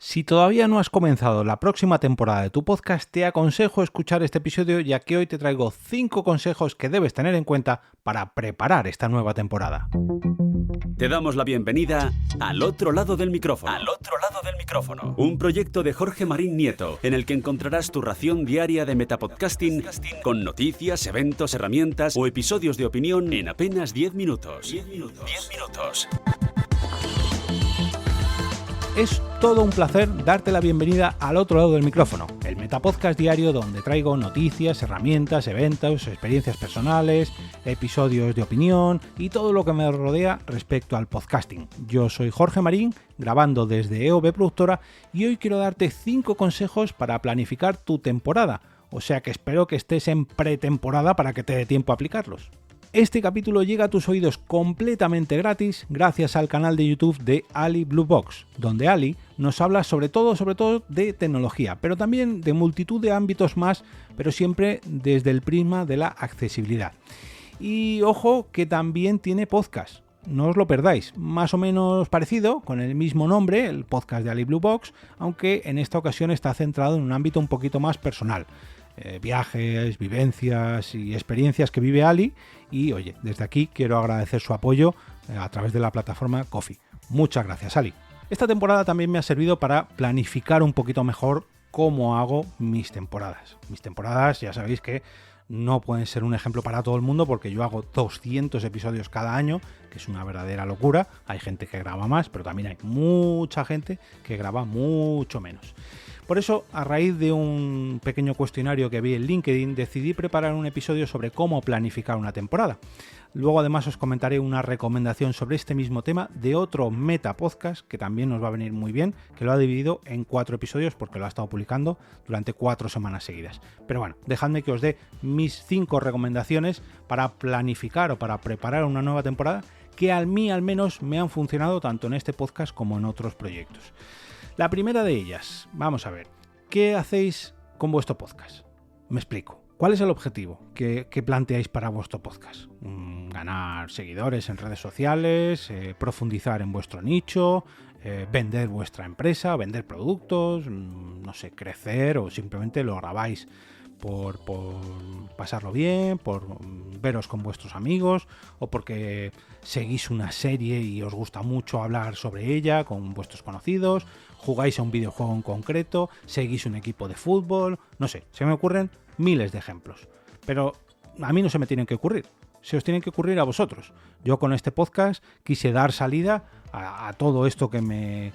Si todavía no has comenzado la próxima temporada de tu podcast, te aconsejo escuchar este episodio, ya que hoy te traigo 5 consejos que debes tener en cuenta para preparar esta nueva temporada. Te damos la bienvenida al otro lado del micrófono. Al otro lado del micrófono. Un proyecto de Jorge Marín Nieto, en el que encontrarás tu ración diaria de metapodcasting con noticias, eventos, herramientas o episodios de opinión en apenas 10 minutos. 10 minutos. Es todo un placer darte la bienvenida al otro lado del micrófono, el Metapodcast diario donde traigo noticias, herramientas, eventos, experiencias personales, episodios de opinión y todo lo que me rodea respecto al podcasting. Yo soy Jorge Marín, grabando desde EOB Productora, y hoy quiero darte 5 consejos para planificar tu temporada, o sea que espero que estés en pretemporada para que te dé tiempo a aplicarlos. Este capítulo llega a tus oídos completamente gratis gracias al canal de YouTube de Ali Blue Box, donde Ali nos habla sobre todo de tecnología, pero también de multitud de ámbitos más, pero siempre desde el prisma de la accesibilidad. Y ojo que también tiene podcast, no os lo perdáis, más o menos parecido, con el mismo nombre, el podcast de Ali Blue Box, aunque en esta ocasión está centrado en un ámbito un poquito más personal. Viajes, vivencias y experiencias que vive Ali, y oye, desde aquí quiero agradecer su apoyo a través de la plataforma Ko-fi. Muchas gracias, Ali. Esta temporada también me ha servido para planificar un poquito mejor cómo hago mis temporadas. Mis temporadas, ya sabéis que no pueden ser un ejemplo para todo el mundo porque yo hago 200 episodios cada año, que es una verdadera locura. Hay gente que graba más, pero también hay mucha gente que graba mucho menos. Por eso, a raíz de un pequeño cuestionario que vi en LinkedIn, decidí preparar un episodio sobre cómo planificar una temporada. Luego además os comentaré una recomendación sobre este mismo tema de otro metapodcast que también nos va a venir muy bien, que lo ha dividido en 4 episodios porque lo ha estado publicando durante 4 semanas seguidas. Pero bueno, dejadme que os dé mis 5 recomendaciones para planificar o para preparar una nueva temporada que a mí al menos me han funcionado tanto en este podcast como en otros proyectos. La primera de ellas, vamos a ver, ¿qué hacéis con vuestro podcast? Me explico. ¿Cuál es el objetivo que planteáis para vuestro podcast? ¿Ganar seguidores en redes sociales? ¿Profundizar en vuestro nicho? ¿Vender vuestra empresa? ¿Vender productos? No sé, crecer, o simplemente lo grabáis por pasarlo bien, por veros con vuestros amigos, o porque seguís una serie y os gusta mucho hablar sobre ella con vuestros conocidos, jugáis a un videojuego en concreto, seguís un equipo de fútbol, no sé, se me ocurren miles de ejemplos, pero a mí no se me tienen que ocurrir, se os tienen que ocurrir a vosotros. Yo con este podcast quise dar salida a todo esto que me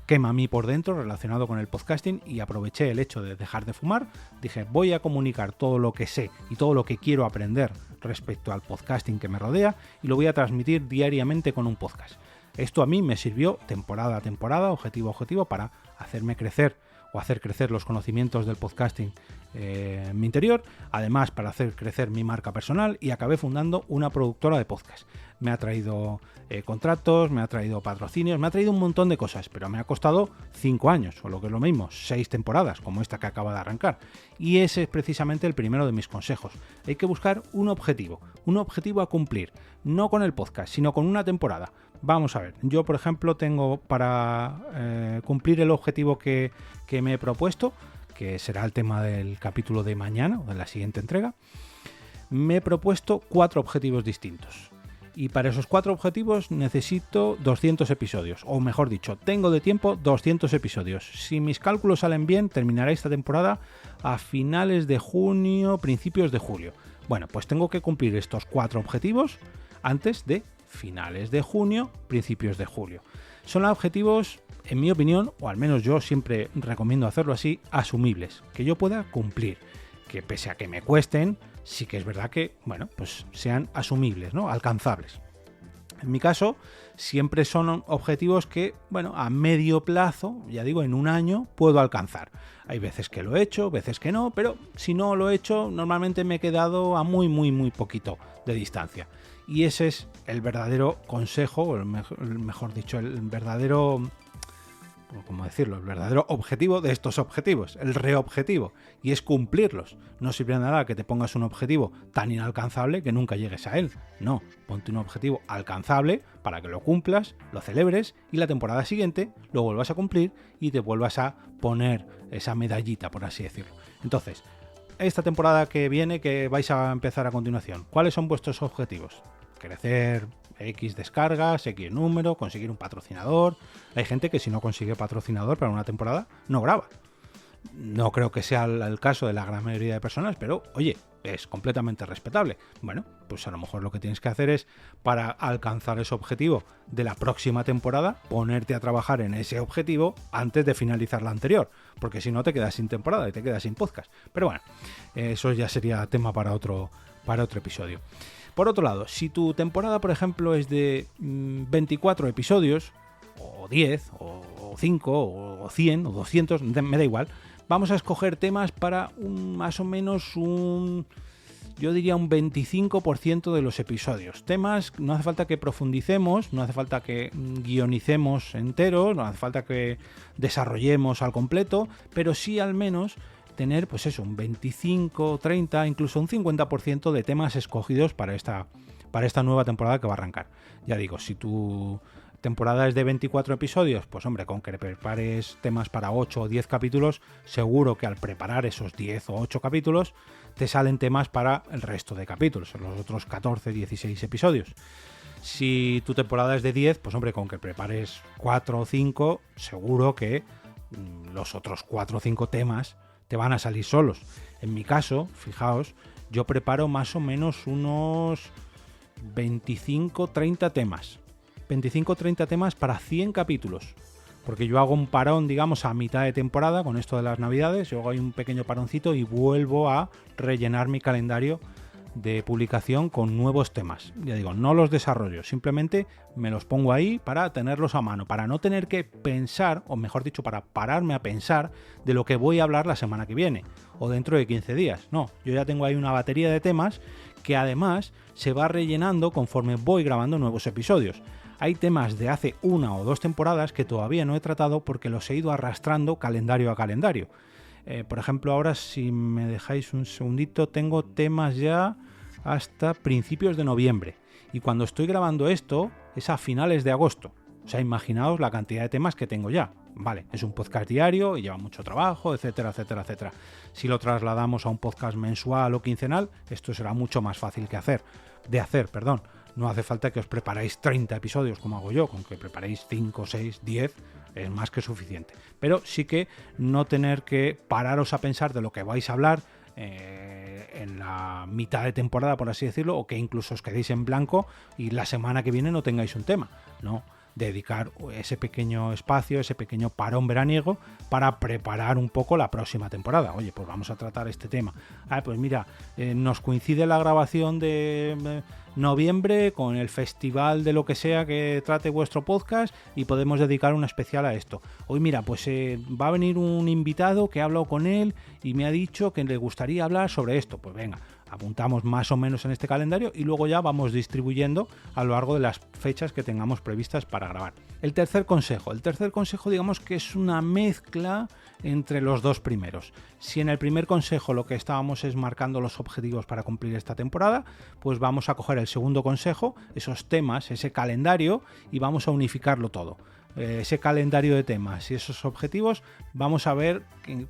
quema a mí por dentro relacionado con el podcasting, y aproveché el hecho de dejar de fumar. Dije, voy a comunicar todo lo que sé y todo lo que quiero aprender respecto al podcasting que me rodea, y lo voy a transmitir diariamente con un podcast. Esto a mí me sirvió temporada a temporada, objetivo a objetivo, para hacerme crecer o hacer crecer los conocimientos del podcasting en mi interior, además para hacer crecer mi marca personal, y acabé fundando una productora de podcast. Me ha traído contratos, me ha traído patrocinios, me ha traído un montón de cosas, pero me ha costado 5 años, o lo que es lo mismo, 6 temporadas, como esta que acaba de arrancar. Y ese es precisamente el primero de mis consejos. Hay que buscar un objetivo a cumplir, no con el podcast, sino con una temporada. Vamos a ver, yo por ejemplo tengo para cumplir el objetivo que me he propuesto, que será el tema del capítulo de mañana o de la siguiente entrega, me he propuesto 4 objetivos distintos. Y para esos 4 objetivos necesito 200 episodios, o mejor dicho, tengo de tiempo 200 episodios. Si mis cálculos salen bien, terminaré esta temporada a finales de junio, principios de julio. Bueno, pues tengo que cumplir estos 4 objetivos antes de finales de junio, principios de julio. Son objetivos, en mi opinión, o al menos yo siempre recomiendo hacerlo así, asumibles, que yo pueda cumplir, que pese a que me cuesten, sí que es verdad que, bueno, pues sean asumibles, ¿no? Alcanzables. En mi caso, siempre son objetivos que, bueno, a medio plazo, ya digo, en un año, puedo alcanzar. Hay veces que lo he hecho, veces que no, pero si no lo he hecho, normalmente me he quedado a muy poquito de distancia. Y ese es el verdadero consejo, o mejor dicho, el verdadero como decirlo, el verdadero objetivo de estos objetivos, el reobjetivo, y es cumplirlos. No sirve de nada que te pongas un objetivo tan inalcanzable que nunca llegues a él. No, ponte un objetivo alcanzable para que lo cumplas, lo celebres y la temporada siguiente lo vuelvas a cumplir y te vuelvas a poner esa medallita, por así decirlo. Entonces, esta temporada que viene, que vais a empezar a continuación, ¿cuáles son vuestros objetivos? Crecer X descargas, X número, conseguir un patrocinador. Hay gente que si no consigue patrocinador para una temporada, no graba. No creo que sea el caso de la gran mayoría de personas, pero oye, es completamente respetable. Bueno, pues a lo mejor lo que tienes que hacer es, para alcanzar ese objetivo de la próxima temporada, ponerte a trabajar en ese objetivo antes de finalizar la anterior, porque si no te quedas sin temporada y te quedas sin podcast. Pero bueno, eso ya sería tema para otro episodio. Por otro lado, si tu temporada, por ejemplo, es de 24 episodios, o 10, o 5, o 100, o 200, me da igual, vamos a escoger temas para más o menos yo diría un 25% de los episodios. Temas, no hace falta que profundicemos, no hace falta que guionicemos enteros, no hace falta que desarrollemos al completo, pero sí al menos tener, pues eso, un 25, 30, incluso un 50% de temas escogidos para esta nueva temporada que va a arrancar. Ya digo, si tu temporada es de 24 episodios, pues hombre, con que prepares temas para 8 o 10 capítulos, seguro que al preparar esos 10 o 8 capítulos, te salen temas para el resto de capítulos, los otros 14, 16 episodios. Si tu temporada es de 10, pues hombre, con que prepares 4 o 5, seguro que los otros 4 o 5 temas te van a salir solos. En mi caso, fijaos, yo preparo más o menos unos 25-30 temas. 25-30 temas para 100 capítulos. Porque yo hago un parón, digamos, a mitad de temporada con esto de las navidades. Yo hago ahí un pequeño paroncito y vuelvo a rellenar mi calendario de publicación con nuevos temas. Ya digo, no los desarrollo, simplemente me los pongo ahí para tenerlos a mano, para no tener que pensar, o mejor dicho, para pararme a pensar de lo que voy a hablar la semana que viene o dentro de 15 días. No, yo ya tengo ahí una batería de temas que además se va rellenando conforme voy grabando nuevos episodios. Hay temas de hace 1 o 2 temporadas que todavía no he tratado porque los he ido arrastrando calendario a calendario. Por ejemplo, ahora si me dejáis un segundito, tengo temas ya hasta principios de noviembre. Y cuando estoy grabando esto es a finales de agosto. O sea, imaginaos la cantidad de temas que tengo ya. Vale, es un podcast diario y lleva mucho trabajo, etcétera, etcétera, etcétera. Si lo trasladamos a un podcast mensual o quincenal, esto será mucho más fácil de hacer. No hace falta que os preparéis 30 episodios como hago yo, con que preparéis 5, 6, 10 es más que suficiente. Pero sí que no tener que pararos a pensar de lo que vais a hablar en la mitad de temporada, por así decirlo, o que incluso os quedéis en blanco y la semana que viene no tengáis un tema. No, dedicar ese pequeño espacio, ese pequeño parón veraniego para preparar un poco la próxima temporada. Oye, pues vamos a tratar este tema. Pues mira, nos coincide la grabación de noviembre con el festival de lo que sea que trate vuestro podcast y podemos dedicar una especial a esto. Hoy mira, pues va a venir un invitado que he hablado con él y me ha dicho que le gustaría hablar sobre esto. Pues venga, apuntamos más o menos en este calendario y luego ya vamos distribuyendo a lo largo de las fechas que tengamos previstas para grabar. El tercer consejo digamos que es una mezcla entre los dos primeros. Si en el primer consejo lo que estábamos es marcando los objetivos para cumplir esta temporada, pues vamos a coger el segundo consejo, esos temas, ese calendario, y vamos a unificarlo todo. Ese calendario de temas y esos objetivos, vamos a ver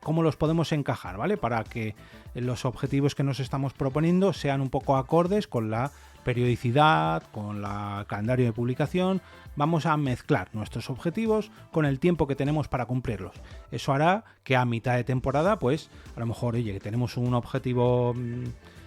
cómo los podemos encajar, ¿vale? Para que los objetivos que nos estamos proponiendo sean un poco acordes con la periodicidad, con el calendario de publicación. Vamos a mezclar nuestros objetivos con el tiempo que tenemos para cumplirlos. Eso hará que a mitad de temporada, pues a lo mejor, oye, que tenemos un objetivo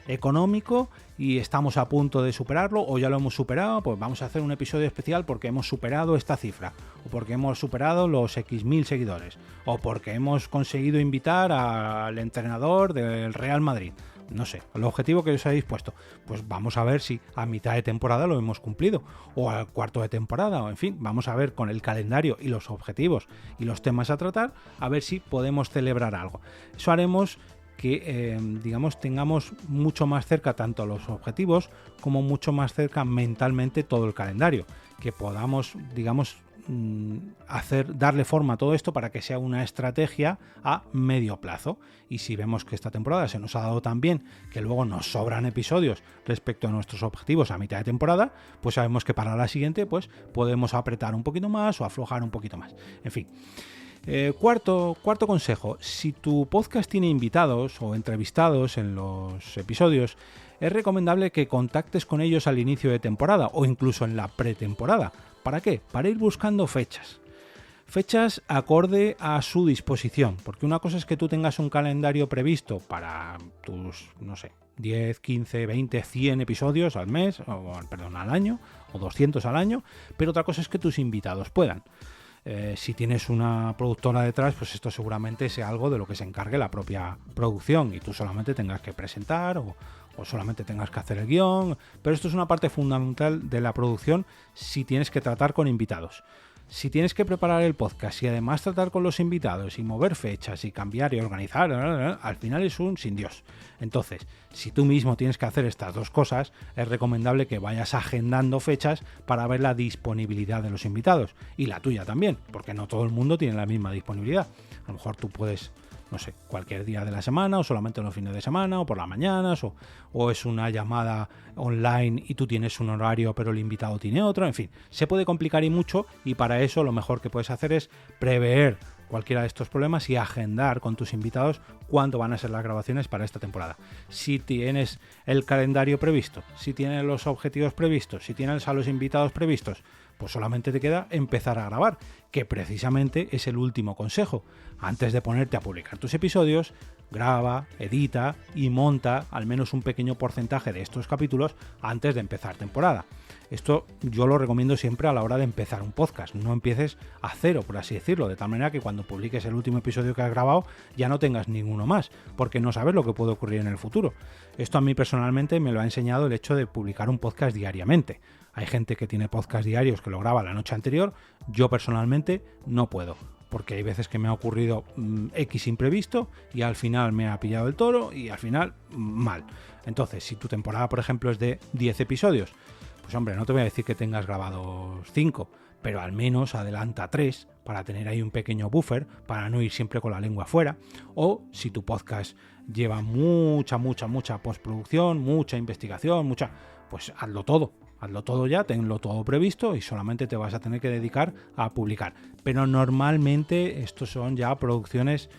económico y estamos a punto de superarlo o ya lo hemos superado, pues vamos a hacer un episodio especial porque hemos superado esta cifra o porque hemos superado los X mil seguidores o porque hemos conseguido invitar al entrenador del Real Madrid. No sé, el objetivo que os habéis puesto, pues vamos a ver si a mitad de temporada lo hemos cumplido o al cuarto de temporada, o en fin, vamos a ver con el calendario y los objetivos y los temas a tratar, a ver si podemos celebrar algo. Eso haremos que digamos tengamos mucho más cerca tanto los objetivos como mucho más cerca mentalmente todo el calendario, que podamos, digamos, darle forma a todo esto para que sea una estrategia a medio plazo. Y si vemos que esta temporada se nos ha dado tan bien que luego nos sobran episodios respecto a nuestros objetivos a mitad de temporada, pues sabemos que para la siguiente pues podemos apretar un poquito más o aflojar un poquito más. En fin. Cuarto consejo: si tu podcast tiene invitados o entrevistados en los episodios, es recomendable que contactes con ellos al inicio de temporada o incluso en la pretemporada. ¿Para qué? Para ir buscando fechas acorde a su disposición, porque una cosa es que tú tengas un calendario previsto para tus, 10, 15, 20, 100 episodios al mes, al año, o 200 al año, pero otra cosa es que tus invitados puedan. Si tienes una productora detrás, pues esto seguramente sea algo de lo que se encargue la propia producción y tú solamente tengas que presentar o solamente tengas que hacer el guión, pero esto es una parte fundamental de la producción si tienes que tratar con invitados. Si tienes que preparar el podcast y además tratar con los invitados y mover fechas y cambiar y organizar, al final es un sin Dios. Entonces, si tú mismo tienes que hacer estas dos cosas, es recomendable que vayas agendando fechas para ver la disponibilidad de los invitados y la tuya también, porque no todo el mundo tiene la misma disponibilidad. A lo mejor tú puedes, cualquier día de la semana o solamente los fines de semana o por las mañanas o es una llamada online y tú tienes un horario pero el invitado tiene otro. En fin, se puede complicar y mucho, y para eso lo mejor que puedes hacer es prever cualquiera de estos problemas y agendar con tus invitados cuándo van a ser las grabaciones para esta temporada. Si tienes el calendario previsto, si tienes los objetivos previstos, si tienes a los invitados previstos, pues solamente te queda empezar a grabar, que precisamente es el último consejo. Antes de ponerte a publicar tus episodios, graba, edita y monta al menos un pequeño porcentaje de estos capítulos antes de empezar temporada. Esto yo lo recomiendo siempre a la hora de empezar un podcast. No empieces a cero, por así decirlo, de tal manera que cuando publiques el último episodio que has grabado ya no tengas ninguno más, porque no sabes lo que puede ocurrir en el futuro. Esto a mí personalmente me lo ha enseñado el hecho de publicar un podcast diariamente. Hay gente que tiene podcast diarios que lo graba la noche anterior. Yo personalmente no puedo, porque hay veces que me ha ocurrido X imprevisto y al final me ha pillado el toro y al final mal. Entonces, si tu temporada, por ejemplo, es de 10 episodios, pues hombre, no te voy a decir que tengas grabados 5, pero al menos adelanta 3 para tener ahí un pequeño buffer, para no ir siempre con la lengua afuera. O si tu podcast lleva mucha postproducción, mucha investigación, pues hazlo todo ya, tenlo todo previsto y solamente te vas a tener que dedicar a publicar. Pero normalmente estos son ya producciones,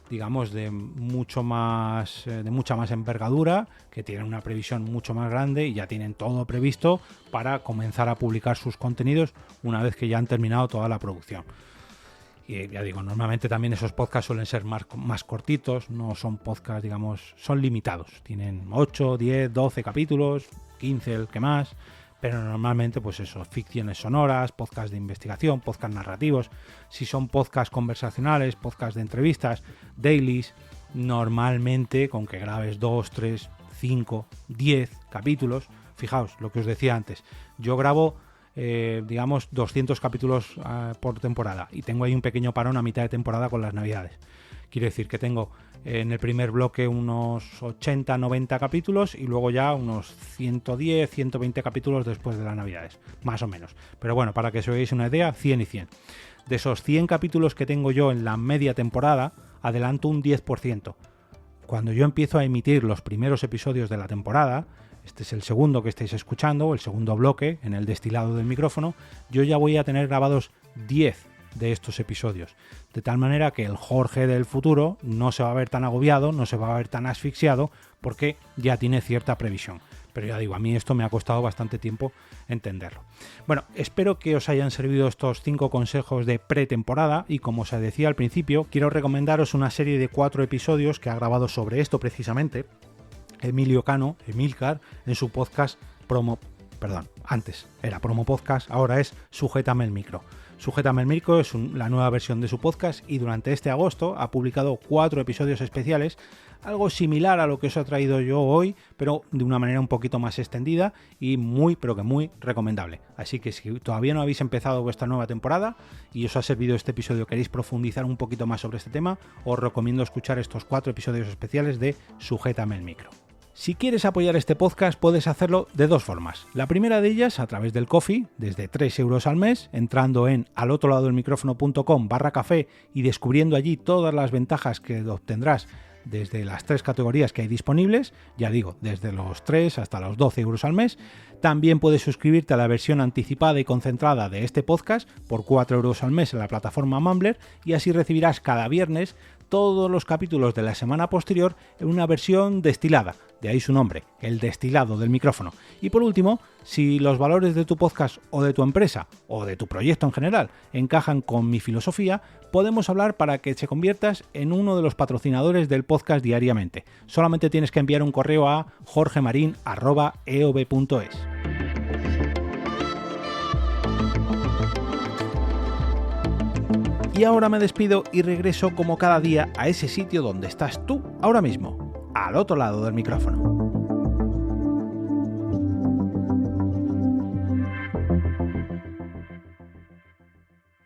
digamos, de mucha más envergadura, que tienen una previsión mucho más grande y ya tienen todo previsto para comenzar a publicar sus contenidos una vez que ya han terminado toda la producción. Y ya digo, normalmente también esos podcasts suelen ser más cortitos, no son podcasts, digamos, son limitados. Tienen 8, 10, 12 capítulos, 15 el que más, pero normalmente pues eso, ficciones sonoras, podcasts de investigación, podcasts narrativos. Si son podcasts conversacionales, podcasts de entrevistas, dailies, normalmente con que grabes 2, 3, 5, 10 capítulos, fijaos lo que os decía antes, yo grabo 200 capítulos por temporada y tengo ahí un pequeño parón a mitad de temporada con las navidades. Quiere decir que tengo en el primer bloque unos 80-90 capítulos y luego ya unos 110-120 capítulos después de las navidades, más o menos. Pero bueno, para que os hagáis una idea, 100 y 100. De esos 100 capítulos que tengo yo en la media temporada, adelanto un 10%. Cuando yo empiezo a emitir los primeros episodios de la temporada, este es el segundo que estáis escuchando, el segundo bloque en el destilado del micrófono, yo ya voy a tener grabados 10 de estos episodios, de tal manera que el Jorge del futuro no se va a ver tan agobiado, no se va a ver tan asfixiado, porque ya tiene cierta previsión. Pero ya digo, a mí esto me ha costado bastante tiempo entenderlo. Bueno, espero que os hayan servido estos 5 consejos de pretemporada y, como os decía al principio, quiero recomendaros una serie de 4 episodios que ha grabado sobre esto precisamente Emilio Cano, Emilcar, en su podcast antes era Promo Podcast, ahora es Sujétame el Micro. Sujétame el Micro es la nueva versión de su podcast y durante este agosto ha publicado 4 episodios especiales, algo similar a lo que os he traído yo hoy, pero de una manera un poquito más extendida y muy recomendable. Así que si todavía no habéis empezado vuestra nueva temporada y os ha servido este episodio, queréis profundizar un poquito más sobre este tema, os recomiendo escuchar estos 4 episodios especiales de Sujétame el Micro. Si quieres apoyar este podcast puedes hacerlo de dos formas. La primera de ellas a través del Ko-fi, desde 3 euros al mes, entrando en alotroladodelmicrofono.com/café y descubriendo allí todas las ventajas que obtendrás desde las 3 categorías que hay disponibles, ya digo, desde los 3 hasta los 12 euros al mes. También puedes suscribirte a la versión anticipada y concentrada de este podcast por 4 euros al mes en la plataforma Mumbler y así recibirás cada viernes todos los capítulos de la semana posterior en una versión destilada, de ahí su nombre, el destilado del micrófono. Y por último, si los valores de tu podcast o de tu empresa o de tu proyecto en general encajan con mi filosofía, podemos hablar para que te conviertas en uno de los patrocinadores del podcast diariamente. Solamente tienes que enviar un correo a jorgemarin@eob.es. Y ahora me despido y regreso como cada día a ese sitio donde estás tú ahora mismo, al otro lado del micrófono.